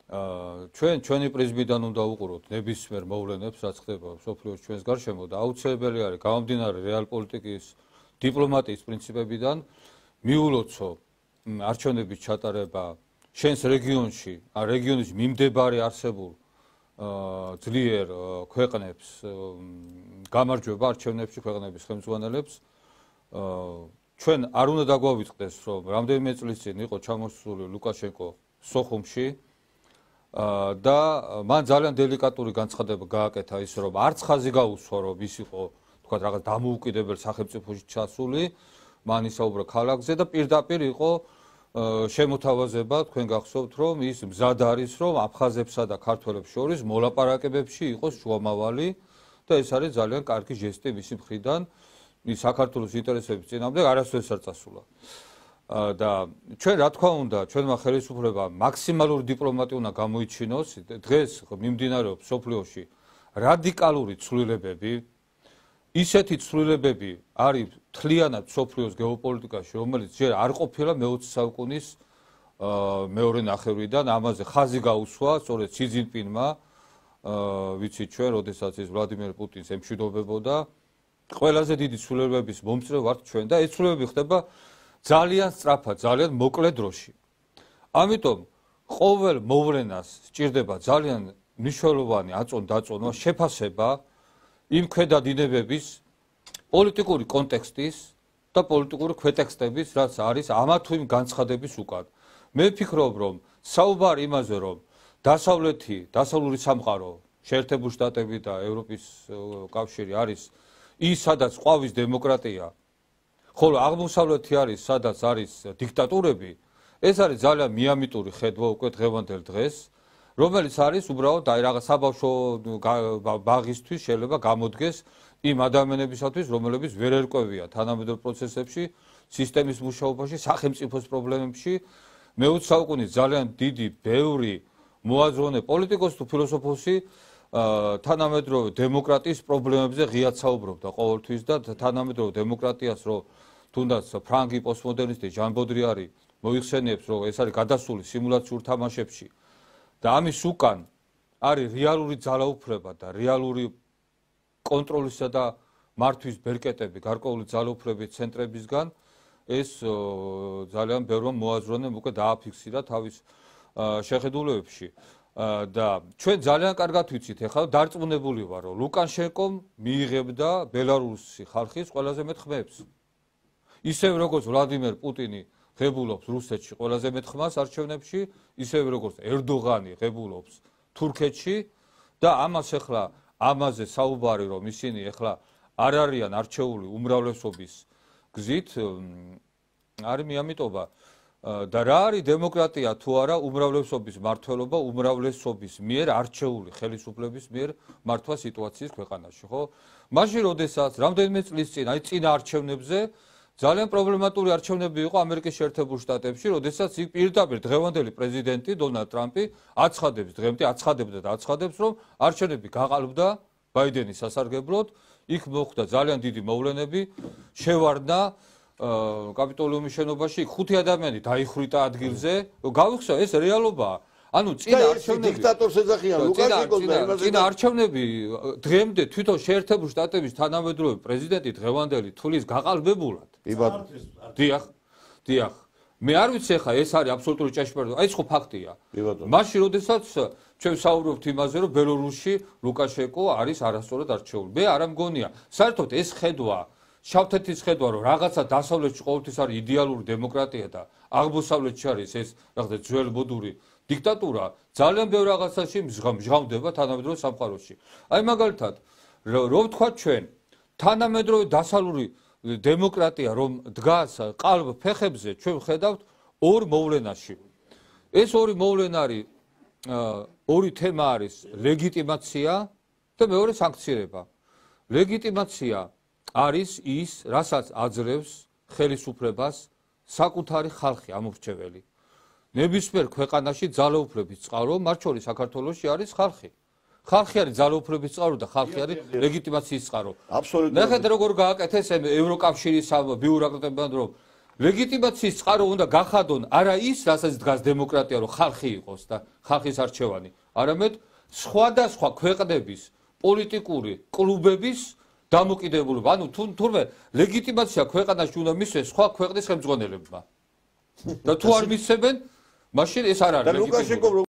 ჩვენი პრიზმიდან უნდა უყუროთ ნებისმიერ მოვლენებს, რაც ხდება მსოფლიოს ჩვენს გარშემო და აუცილებელი არის გამომდინარე რეალპოლიტიკის დიპლომატიის პრინციპებიდან მიულოცო არჩევნების ჩატარება შენს რეგიონში, რეგიონის მიმდებარე არსებულ ძლიერ ქვეყნებს გამარჯვება არჩევნებში ქვეყნების ხელმძღვანელებს ჩვენ არ უნდა დაგვავიწყდეს რომ რამდენიმე წლის წინ იყო ჩამოსული ლუკაშენკო სოხუმში და მან ძალიან დელიკატური განცხადება გააკეთა ის რომ არც ხაზი გაუსვა რომ ის იყო თქვა რაღაც დამოუკიდებელ სახელმწიფოში ჩასული მან ისაუბრა ქალაქზე და პირდაპირ იყო შემოთავაზება თქვენ გახსოვთ რომ ის მზად არის რომ აფხაზებსა და ქართველებს შორის მოლაპარაკებებში იყოს შუამავალი და ეს არის ძალიან კარგი ჟესტი მისი მხრიდან ის საქართველოს ინტერესების წინააღმდეგ არასდროს არ წასულა და ჩვენ რა თქმა უნდა ჩვენმა ხელისუფლებამ მაქსიმალური დიპლომატია უნდა გამოიჩინოს დღეს მიმდინარეობს მსოფლიოში რადიკალური ცვლილებები ისეთი ცვლილებები არის მთლიანად მსოფლიოს გეოპოლიტიკაში რომელიც ჯერ არ ყოფილა მე-20 საუკუნის მეორე ნახევრიდან ამაზე ხაზი გაუსვა სწორედ სი ძინპინმა ვიცით ჩვენ როდესაც ის ვლადიმერ პუტინს ემშვიდობებოდა ყველაზე დიდი ცვლილებების მომწრე ვართ ჩვენ და ეს ცვლილებები ხდება ძალიან სწრაფად, ძალიან მოკლე დროში. ამიტომ ყოველ მოვლენას სჭირდება ძალიან მნიშვნელოვანი აწონ-დაწონვა, შეფასება იმ ქვედადინებების პოლიტიკური კონტექსტის და პოლიტიკური ქვეტექსტების, რაც არის ამა თუ იმ განცხადების უკან. მე ვფიქრობ, რომ საუბარი იმაზე, რომ დასავლური სამყარო, შეერთებული შტატები და ევროპის კავშირი არის ის, სადაც ყვავის დემოკრატია, ხოლო აღმოსავლეთი არის, სადაც არის დიქტატურები, ეს არის ძალიან მიამიტური ხედვა უკვე დღევანდელ დღეს, რომელიც არის უბრალოდ აი რაღაც საბავშვო ბაღისთვის შეიძლება გამოდგეს იმ ადამიანებისათვის, რომლებიც ვერ ერკვევია თანამედროვე პროცესებში, სისტემის მუშაობაში, სახელმწიფოს პრობლემებში. მე-20 საუკუნის ძალიან დიდი, ბევრი მოაზროვნე პოლიტიკოსი თუ ფილოსოფოსი თანამედროვე დემოკრატიის პრობლემებზე ღიად საუბრობდა ყოველთვის და თანამედროვე დემოკრატიას რო თუნდაც ფრანგი პოსტმოდერნისტი ჟან ბოდრიარი მოიხსენიებს რომ ეს არის გადასული სიმულაციურ თამაშებში და ამის უკან არის რეალური ძალაუფლება და რეალური კონტროლისა და მართვის ბერკეტები გარკვეული ძალაუფლების ცენტრებისგან ეს ძალიან ბევრმა მოაზროვნემ უკვე დააფიქსირა თავის შეხედულებებში და ჩვენ ძალიან კარგად ვიცით ახლა დარწმუნებული ვარ რომ ლუკაშენკომ მიიღებდა ბელარუსი ხალხის ყველაზე მეტ ხმებს ისევ როგორც ვლადიმერ პუტინი ღებულობს რუსეთში ყველაზე მეტ ხმას არჩევნებში ისევ როგორც ერდოღანი ღებულობს თურქეთში და ამას ახლა ამაზე საუბარი რომ ისინი ახლა არ არიან არჩეული უმრავლესობის გზით არის მიამიტობა და რა არის დემოკრატია თუ არა უმრავლესობის მმართველობა უმრავლესობის მიერ არჩეული ხელისუფლების მიერ მართვა სიტუაციის ქვეყანაში ხო მაშინ როდესაც რამდენიმე წლის წინ აი წინა არჩევნებზე ძალიან პრობლემატური არჩევნები იყო ამერიკის შეერთებულ შტატებში როდესაც იქ პირდაპირ დღევანდელი პრეზიდენტი დონალდ ტრამპი აცხადებს დღემდე აცხადებდა და აცხადებს რომ არჩევნები გაყალბდა ბაიდენის სასარგებლოდ იქ მოხდა ძალიან დიდი მოვლენები შევარდა კაპიტოლიუმის შენობაში 5 ადამიანი დაიხრიტა ადგილზე გავიხსნა ეს რეალობაა ანუ წინა არჩევნები დიქტატორს ეძახიან ლუკაშენკოს და იმაზე წინა არჩევნები დღემდე თვითონ შეერთებული შტატების თანამედროვე პრეზიდენტი დღევანდელი თulis გაყალბებულად დიახ მე არ ვიცი ხა ეს არის აბსოლუტური ჭეშმარიტება აი ეს ხო ფაქტია მაშინ როდესაც ჩვენ საუბრობთ იმაზე რომ ბელორუსში ლუკაშენკო არის არასწორად არჩეული მე არ მგონია საერთოდ ეს ხედვა შავთეთის ხედვა რომ რაღაცა დასავლეთში ყოველთვის არის იდეალური დემოკრატია და აღმოსავლეთში არის ეს რაღაცა ძველბოდური დიქტატურა ძალიან ბევრ რაღაცაში მჟღავდება თანამედროვე სამყაროში. აი მაგალითად რომ ვთქვა ჩვენ თანამედროვე დასავლური დემოკრატია რომ დგას ყალბ ფეხებზე ჩვენ ვხედავთ ორ მოვლენაში. ეს ორი მოვლენა არის ორი თემა არის ლეგიტიმაცია და მეორე სანქცირება. ლეგიტიმაცია არის ის, რასაც აძლევს ხელისუფლებას საკუთარი ხალხი ამორჩეველი. ნებისმიერ ქვეყანაში ძალაუფლების წყარო, მათ შორის საქართველოში არის ხალხი. ხალხი არის ძალაუფლების წყარო და ხალხი არის ლეგიტიმაციის წყარო. აბსოლუტურად. ნახეთ როგორ გააკეთეს ევროკავშირის ბიუროკრატებმა რომ ლეგიტიმაციის წყარო უნდა გახადონ არა ის, რასაც დგას დემოკრატია, რომ ხალხი იყოს და ხალხის არჩევანი, არამედ სხვადასხვა ქვეყნების პოლიტიკური კლუბების დამოკიდებულება. ანუ თურმე ლეგიტიმაცია ქვეყანაში უნდა მისცეს სხვა ქვეყნის ხელმძღვანელებმა. და თუ არ მისცემენ, მაშინ ეს არ არის ლეგიტიმური.